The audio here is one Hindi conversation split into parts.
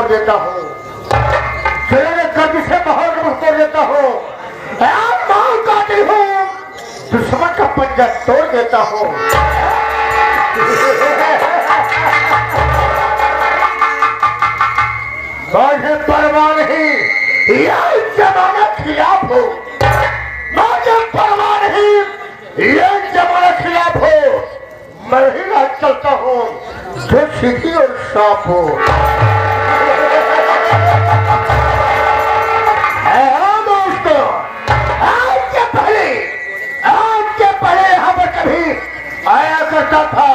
तोड़ देता हूँ, तेरे कर्ज से बहुत तोड़ देता हूँ, मां काटी हूँ, दुश्मन का पंजा तोड़ देता हूँ। मुझे परवाह नहीं, यह जमाना खिलाफ हो, मुझे परवाह नहीं, यह जमाना खिलाफ हो, मैं ही राज चलता हूँ जो सीधी और साफ हो। दोस्तों, आज के पहले यहाँ पर कभी आया करता था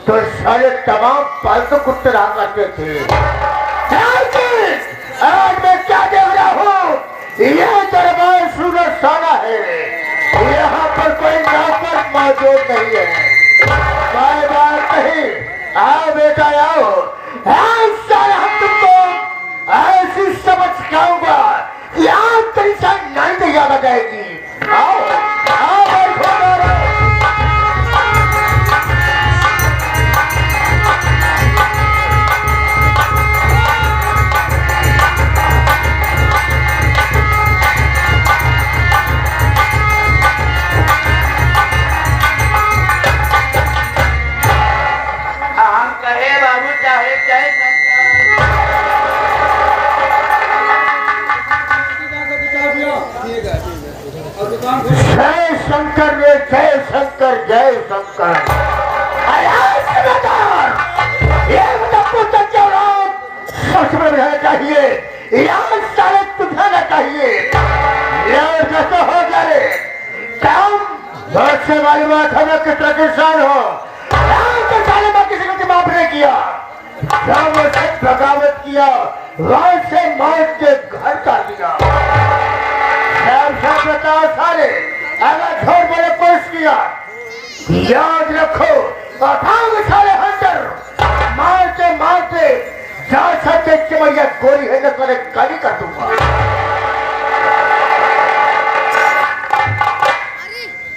तो सारे तमाम पालतू कुत्ते रहा करते थे। आज मैं क्या देख रहा हूँ, यह दरबार सुरसाना है, यहाँ पर कोई नौकर मौजूद नहीं है। बाय बात नहीं, आओ बेटा आओ, ऐसा हम तुमको ऐसी समझ सिखाऊंगा कि आज तेरी सारी नींद याद आ जाएगी। आओ आओ बैठो। जय शंकर रे, जय शंकर, जय शंकर। ये सबसे बड़ा चाहिए, यहाँ सारे तुझाना चाहिए, जैसे हो जाए काम बहुत से वाली बात हमें कितना किसान हो, साले में किसी को माफ नहीं किया, जब उसे बगावत किया वहां से मौत के घर कर दिया। बताओ सारे, अगर झोर बोले कोशिश किया, याद रखो सारे हंटर मारते मारते जा सकते चिमैया गोरी है न करे गाली कर दूंगा।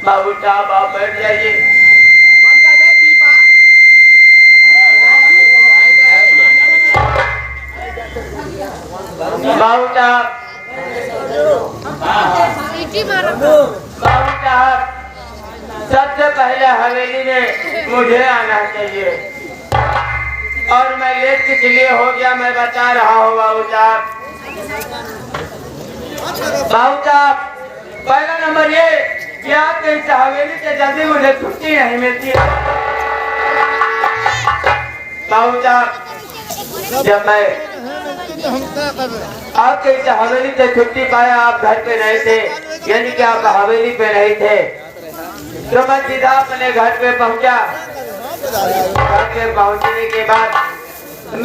बाबू साहब आप बैठ जाइए। बाबू साहब, सबसे पहले हवेली में मुझे आना चाहिए और मैं लेट किस लिए हो गया मैं बता रहा हूँ बाबू साहब। पहला नंबर ये कि आपके इस हवेली से जल्दी मुझे छुट्टी नहीं मिलती है। बाबू साहब, जब मैं आपके इस हवेली से छुट्टी पाया, आप घर पे नहीं थे, यानी कि आप हवेली पे नहीं थे, तो मैं सीधा अपने घर पे पहुंचा। घर पे पहुंचने के बाद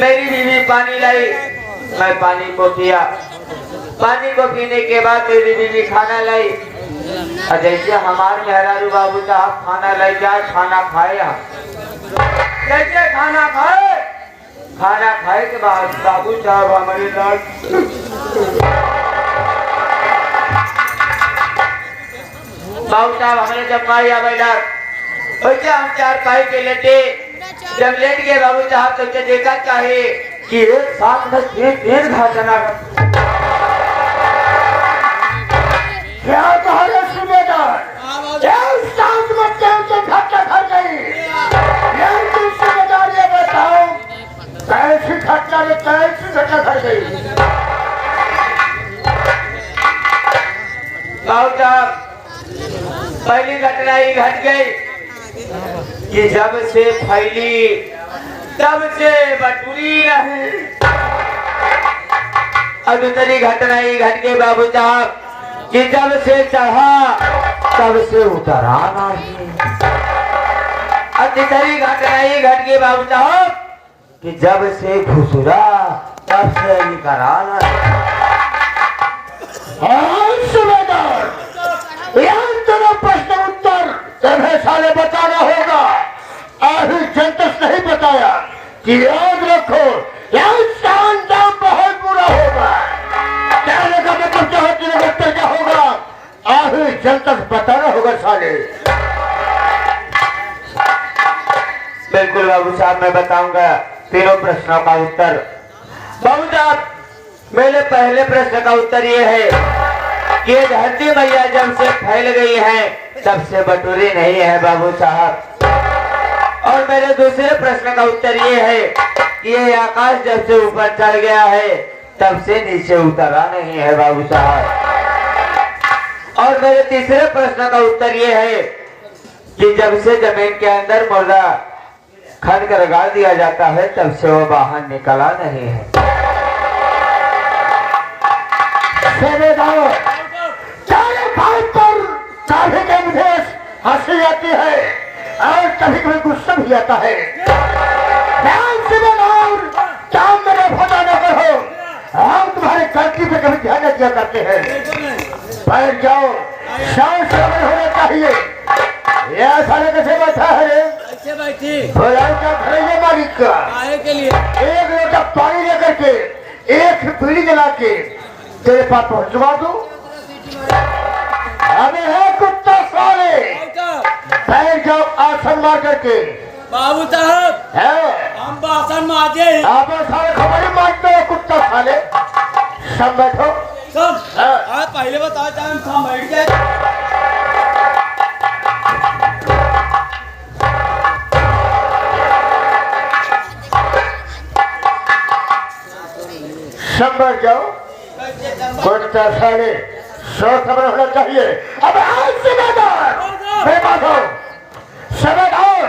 मेरी बीवी पानी लाई, मैं पानी को पिया, पानी को पीने के बाद मेरी बीवी खाना लाई, और जैसे हमारे मेहरारू बाबू साहब खाना लाई जाए, खाना खाए, जैसे खाना खाए के बाद बाबू साहब हमारे साथ जब मारिया बैठा, वैसे हम चार पाई पे लेटे, जब लेट गए बाबू साहब तो देखा चाहे कि एक साथ में तीन घटना क्या कहा सूबेदार, घटना घट गई, सूबेदार ये बताओ कैसी घटना घट गई। बाबू साहब, पहली घटना ही घट गई कि जब से फैली तब से बटुरी रही, और दूसरी घटना ही घट गई बाबू साहब कि जब से चढ़ा तब से उतरा नहीं, और तीसरी घटना ही घट गई बाबू साहब कि जब से घुसरा तब से निकला नहीं। प्रश्न उत्तर तुम्हें साले बताना होगा, अभी जनता नहीं बताया कि याद रखो यह शानदार बहुत बुरा होगा, कहने का मतलब क्या होगा, अभी जनता बताना होगा साले। बिल्कुल बाबू साहब, मैं बताऊंगा तीनों प्रश्नों का उत्तर। बाबू साहब, मेरे पहले प्रश्न का उत्तर ये है कि ये धरती मैया जब से फैल गई है तब से बटोरी नहीं है बाबू साहब। और मेरे दूसरे प्रश्न का उत्तर ये है कि ये आकाश जब से ऊपर चढ़ गया है तब से नीचे उतरा नहीं है बाबू साहब। और मेरे तीसरे प्रश्न का उत्तर ये है कि जब से जमीन के अंदर मुर्दा खन कर गाड़ दिया जाता है तब से वो बाहर निकला नहीं है। चारे बात पर काफी के मुझे हंसी आती है और कभी कभी गुस्सा भी आता है। काम मेरे फटा न करो, हम तुम्हारे गलती पे कभी ध्यान न दिया करते हैं। बैठ जाओ, शांत होना चाहिए। यह साले कैसे बैठा है रे? क्या खड़े मालिक का के लिए एक लोटा पानी लेकर के एक बीड़ी जला के तेरे पास पहुंचवा दो। अबे है कुत्ता साले, बैठ जाओ आसन मार करके। बाबू साहब, है हम बासन माजे आप सारे खबर ही मारते हो कुत्ता साले। सब बैठो। सब आप पहले बताओ, हम बैठ जाए। सब बैठ जाओ। कुत्ता साले, सौ खबर होना चाहिए। अब आज से बेबाद हो, सबेदार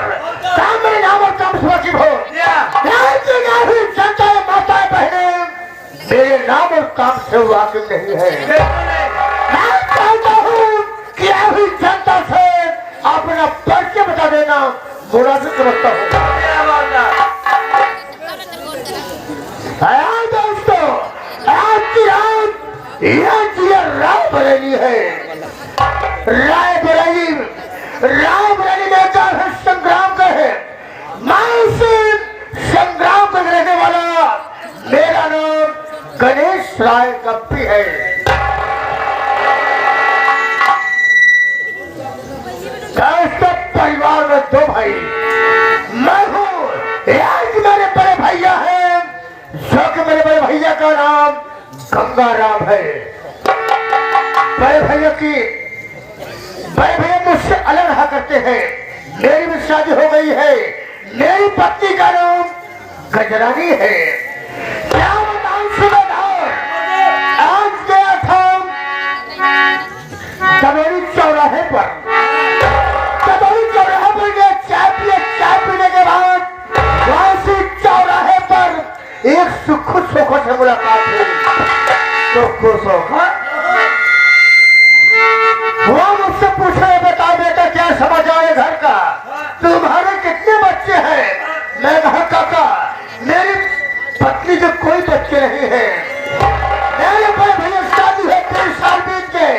काम मेरे नाम और काम सुरक्षित हो। जनता माता बहने मेरे नाम और काम से वाकिफ नहीं है। मैं चाहता हूँ कि अभी जनता से अपना परिचय बता देना मुनासिब समझता हूँ। दोस्तों, आज की रात यह रायबरेली है। रायबरेली में काफी संग्राम का है। मैं उसे संग्राम में रहने वाला, मेरा नाम गणेश राय कप्पी है। दोस्तों, परिवार में दो भाई, मैं हूँ, एक मेरे बड़े भैया है जो कि मेरे बड़े भैया का नाम गंगाराम है। बड़े भैया मुझसे अलग रहा करते हैं। मेरी भी शादी हो गई है। मेरी पत्नी का नाम गजरानी है। क्या बताऊं सुबेदार, आज गया था दबोरी चौराहे पर गया चाय पीने के बाद वहां से चौराहे पर एक सुखो से मुलाकात हुई। वो मुझसे पूछे, बता बेटा क्या समाचार है घर का, तुम्हारे कितने बच्चे हैं? मैं कहा काका मेरी पत्नी के कोई बच्चे नहीं है। मेरे बड़े भैया शादी है 20 साल बीत गए।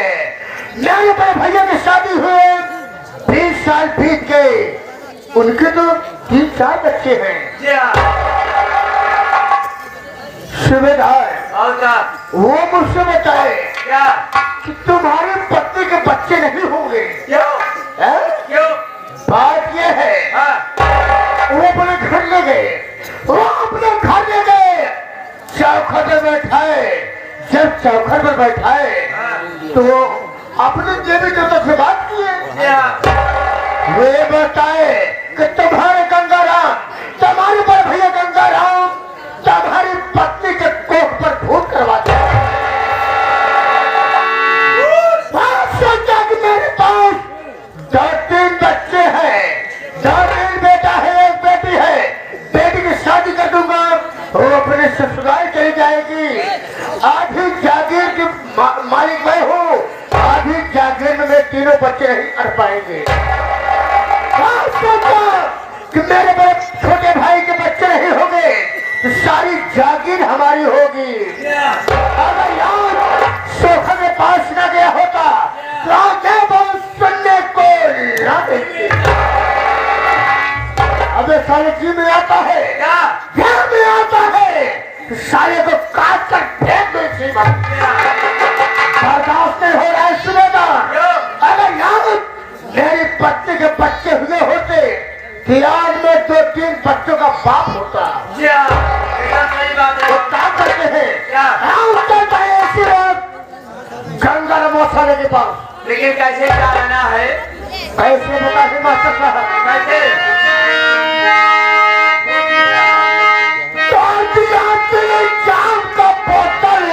मेरे बड़े भैया की शादी हुए 20 साल बीत गए, उनके तो 3-4 बच्चे हैं। सुबेदार वो मुझसे बताए क्या कि तुम्हारे पत्नी के बच्चे नहीं होंगे। क्यों? बात ये है, वो अपने घर ले गए। चौखट में बैठाए। जब चौखट में बैठाए तो अपने देवी देवता से बात किए। वे बताए कि तुम्हारे गंगाराम, तुम्हारे बड़े भैया गंगाराम तुम्हारी पत्नी के कोख पर भूत करवाते हैं। सोचा कि मेरे पास 2-3 बच्चे हैं, 2-3 बेटा है, 1 बेटी है। बेटी की शादी कर दूंगा, वो अपने ससुराल चली जाएगी। आधी जागीर की मालिक मैं हूँ, आधी जागीर में मेरे तीनों बच्चे नहीं कर पाएंगे। सोचा कि मेरे बड़े छोटे भाई के बच्चे नहीं होंगे तो सारी जागीर हमारी होगी। अगर यार सोखा के पास न गया होता तो आगे बहुत सुनने को ना देती। अब साले जी में आता है, क्या में आता है तो साले को काट कर फेंक दो। इसी बात बर्दाश्त नहीं हो रहा है सुबेदार। अगर यार मेरी पत्नी के बच्चे हुए होते कि आज में 2-3 बच्चों का बाप होता। सही बात है। कैसे? डाल दिया तेरे जाम का बोतल,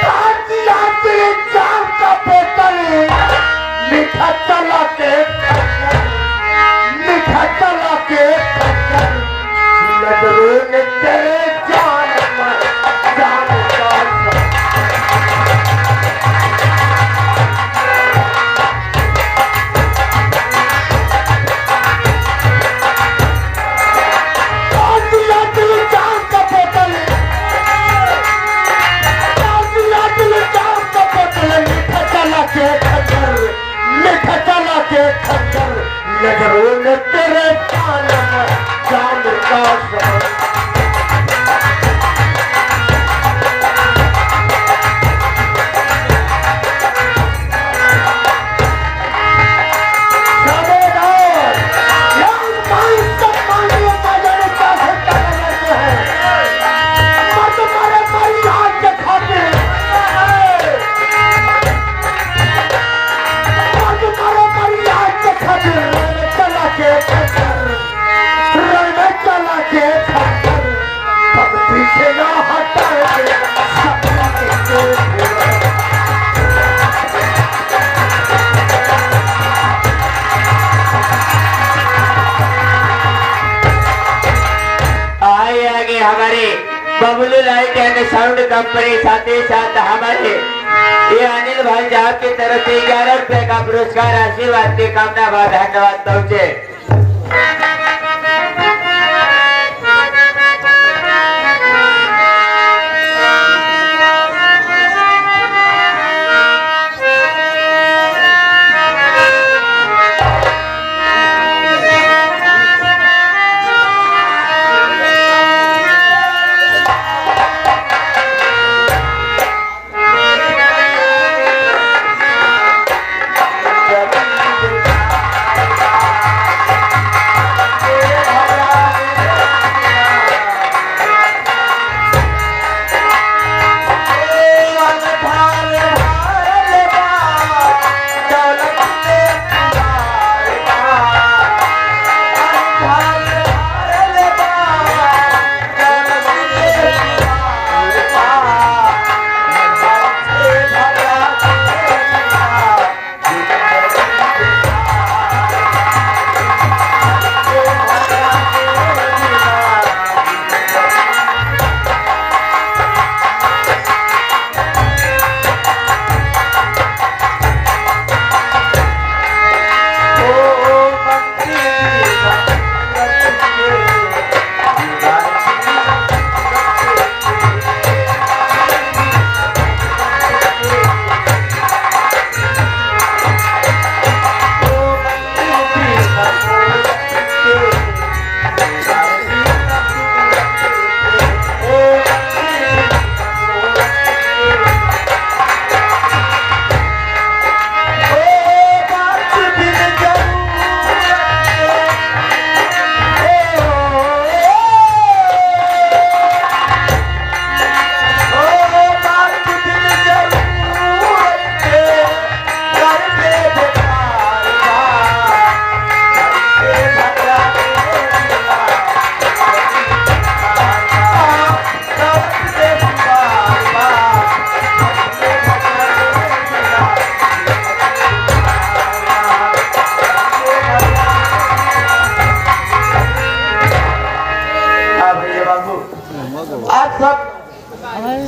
डाल दिया तेरे जाम का बोतल, मीठा चला के मीठा चला के नजरों ने तेरे जान में जान का नजरों ने तेरे जान में जान का पीछे ना हटाएंगे सपना के आए आगे हमारे Bablu light and sound company, साथ ही साथ हमारे ये अनिल भाई साहब की तरफ से 11 रुपए का पुरस्कार आशीर्वाद की कामना व धन्यवाद पहुंचे।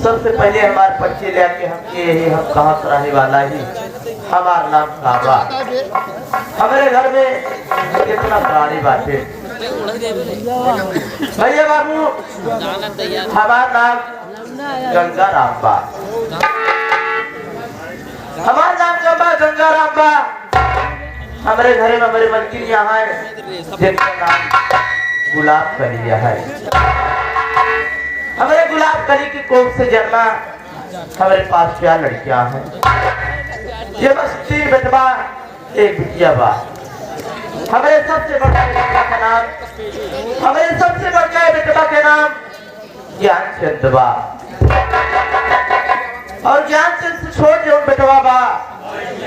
सबसे पहले हमारे बच्चे लेके हम कहा कराने वाला ही हमारा नाम काबा। हमारे घर में कितना पुरानी बात है भैया बाबू, हमारा नाम गंगा रामबा, हमारा नाम गंगा रामबा। हमारे घर में हमारे मलकिन यहाँ है जिनका नाम गुलाब कलिया है। हमारे गुलाब कली की कोख से जन्मा हमारे पास क्या लड़कियां हैं, ये बस 3 बेटवा 1 बिटिया बा। हमारे सबसे बड़ा बेटवा का नाम ज्ञानचंद बा, और ज्ञानचंद से छोटे बेटवा बा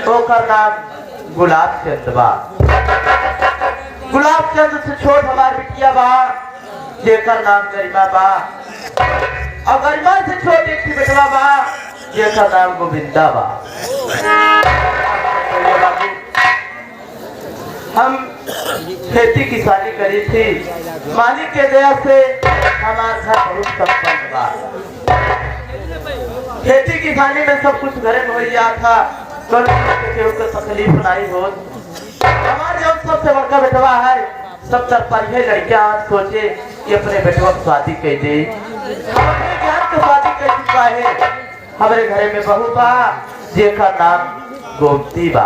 ओकर नाम गुलाब चंद बा। गुलाब चंद से छोट हमार बिटिया बा जेकर नाम गरिमा बा। और गरिमा से छोट एक थी बेटवा बा जेकर नाम गोविंदा बा। हम खेती किसानी करी थी, मालिक के दया से हमारा घर बहुत संपन्न बा। खेती किसानी में सब कुछ घरे में हो गया था, केहू को तकलीफ नहीं हो। हमारे जो सबसे बड़का बेटवा है सब तरफा लड़कियां आज सोचे कि अपने बेटवा को शादी कर दे। हम अपने ज्ञान को शादी कर चुका है। हमारे घरे में बहू बा जेकर नाम गोमती बा।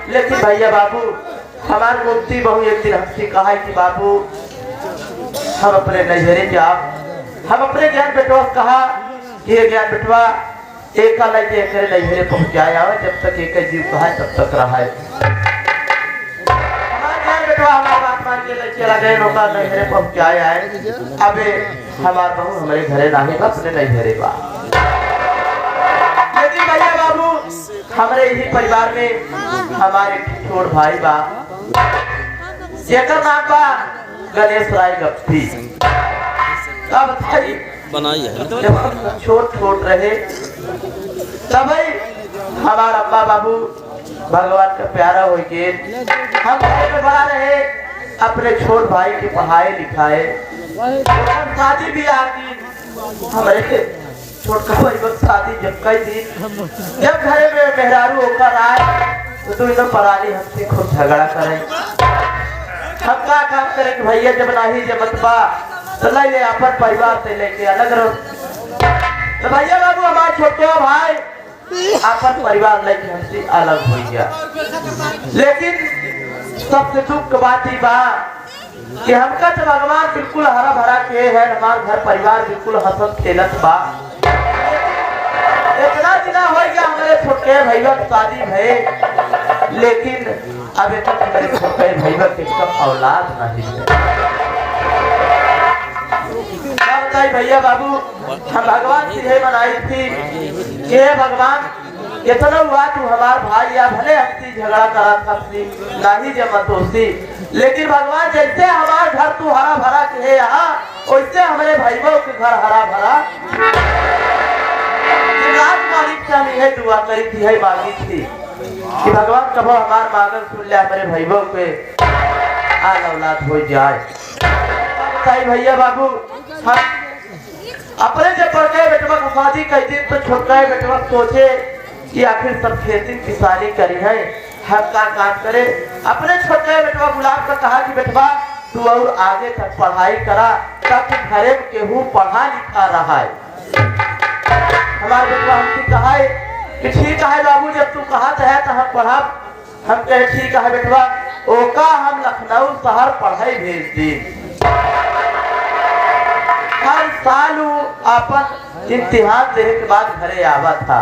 लेकिन भैया बाबू हमारे गोमती बहू एक दिन हमसे कहा कि बाबू हम अपने नैहरे जाओ। हम अपने ज्ञान बेटवा से कहा कि ये ज्ञान बेटवा एक नैहरे पहुंच जाए, जब तक एक जीव कहा तब तक रहा है। हमारे ज्ञान बेटवा हमारे बात मान के ले चला गए, नौका नैहरे पहुंच जाए आए। अबे हमारे बहू हमारे घरे नहीं बा, अपने नैहरे बा। लेकिन भैया बाबू हमारे इसी परिवार में हमारे छोट भाई बा जेकर नाम बा गणेश राय गप्ती। अब बनाई है जब हम छोट रहे तब हमारा अब्बा बाबू भगवान का प्यारा हो गए। हम घर में बड़ा रहे, अपने छोट भाई की पढ़ाई लिखाए, शादी भी आ गई। हमारे छोट का भाई शादी जब कई दिन जब घरे में मेहरारू होकर आए तो एकदम पराली हमसे खूब झगड़ा करे। हम का काम करे कि भैया जब नहीं जमत बा तो ले अपन परिवार से लेके अलग रहो। तो भैया बाबू हमारे छोटे भाई अपन परिवार लेके हमसे अलग हो गया। लेकिन सबसे दुख की बात ही बा कि हमका तो भगवान बिल्कुल हरा भरा के है, हमारा घर परिवार बिल्कुल हंसत खेलत बा। इतना दिना हो गया हमारे छोटे भैया की शादी भई, लेकिन अभी तक मेरे छोटे भैया के कब औलाद नहीं है। भैया बाबू हम भगवान से यही मनाई थी कि हे भगवान इतना हुआ तू हमार भाई या भले हमसे झगड़ा करा सकती नहीं जमत होती, लेकिन भगवान जैसे हमार घर तू हरा भरा के यहाँ वैसे हमारे भाइयों के घर हरा भरा। मालिक से हम यही दुआ करी थी, यही मांगी थी कि भगवान कब हमार मांगन सुन ले, हमारे भाइयों के आल औलाद हो जाए। भैया बाबू हम अपने जब बड़े बेटवा को शादी कर दी तो छोटा बेटवा सोचे कि आखिर सब खेती किसानी करी है, हम का काम करे। अपने छोटे बेटवा गुलाब का कहा कि बेटवा तू और आगे तक पढ़ाई करा ताकि घरे में केहू पढ़ा लिखा रहा है। हमारे बेटवा हमसे कहा है कि ठीक है बाबू जब तू कहा है तो हम पढ़ा। हम कहे ठीक है बेटवा, ओका हम लखनऊ शहर पढ़ाई भेज दी। हर साल अपन इम्तिहान देने के बाद घरे आवा था,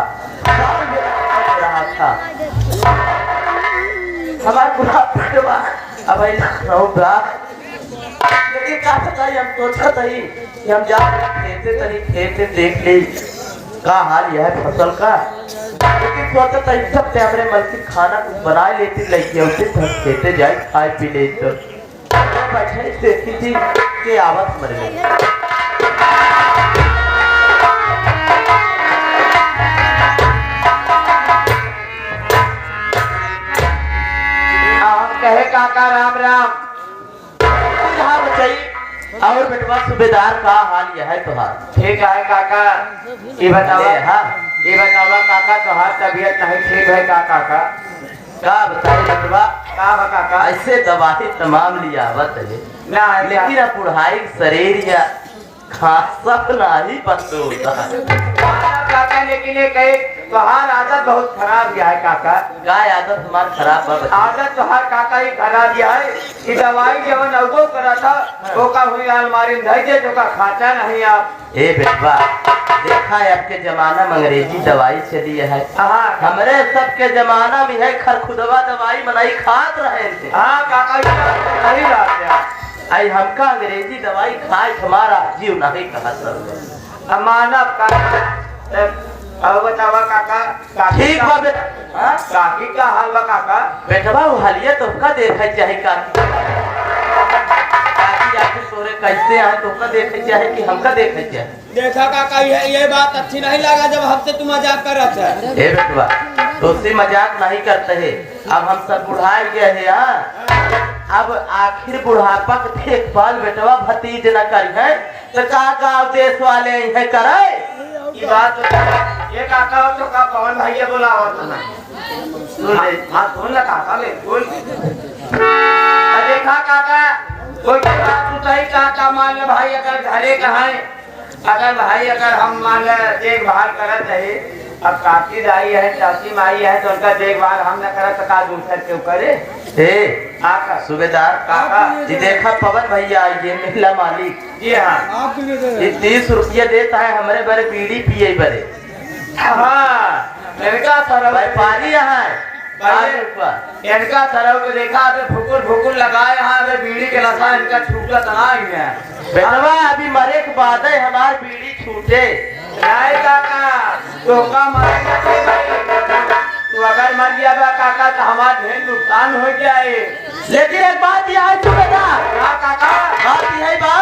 रहा था। हमारे गुलाब बेटवा अब लखनऊ बा, लेकिन का बताइए हम सोचा थी कि हम जा खेते देख ली का हाल यह है फसल का। लेकिन सोचा था इस सब हमारे मल्की खाना कुछ बना लेती लगी उसे खेते जाए खाए पी ले। तो बैठे देखी थी कि आवत मर गई। कहे काका राम राम और बेटवा सूबेदार का हाल यह है तुहार ठीक है काका। ये बतावा काका तुहार तबीयत नहीं ठीक है काका का बताए बेटवा का काका ऐसे दवाई तमाम लियावत है ना, लेकिन बुढ़ाई शरीर या खासा नहीं बंद होता है काका। लेकिन ये कहे तुहार आदत बहुत खराब है काका। गाय आदत हमार खराब है, आदत तुहार काका ही खराब है कि दवाई जब अवगो करा था वो का हुई अलमारी में धर दे तो का खाता नहीं आप। ए बेटवा देखा है आपके जमाना में अंग्रेजी दवाई चली है, हमारे सबके जमाना में है खरखुदवा दवाई बनाई खात रहे थे। हाँ काका नहीं रहते आई हमका अंग्रेजी दवाई खाए हमारा जीव नहीं कहा सब मानव का अब बतावा काका काकी ठीक का- बा बेटा। हाँ? काकी का हाल बा काका बेटवा वो हालिया तोहका देखा चाहे काकी काकी आके सोरे कैसे आए तोहका देखे चाहे कि हमका देखे चाहे। देखा काका ये बात अच्छी नहीं लगा जब हमसे तू मजाक कर रहा था। हे बेटवा तुझसे मजाक नहीं करते है। अब हम सब बुढ़ाए गए हैं हाँ। अब आखिर बुढ़ापा के देखभाल बेटवा भतीज न करी है तो का गाँव देश वाले है करे। ये बात तो ये काका हो तो का पवन भैया बोला हो तो ना सुन ले हाँ सुन ला काका ले बोल देखा काका कोई की बात तू सही काका मान ले भाई अगर घरे कहाँ अगर भाई अगर हम मान ले देखभाल करत रहे अब काकी दाई है चाची माई है तो उनका देखभाल हम न करत तो का दूसर क्यों करे हे काका सूबेदार काका जी देखा पवन भैया ये महिला मालिक जी हाँ आप ये 30 रुपया देता है हमारे बड़े बीड़ी पिए बड़े हाँ इनका सरव व्यापारी यहाँ है इनका सरव को देखा अबे फुकुर फुकुर लगाए यहाँ अबे बीड़ी के नशा इनका छूटा तना ही है बेटवा अभी मरे के बाद है हमार बीड़ी छूटे। नहीं काका तो का मारेगा तो अगर मर गया बा काका तो हमारा ढेर नुकसान हो जाए लेकिन एक बात यह है सूबेदार हाँ काका बात यह है बा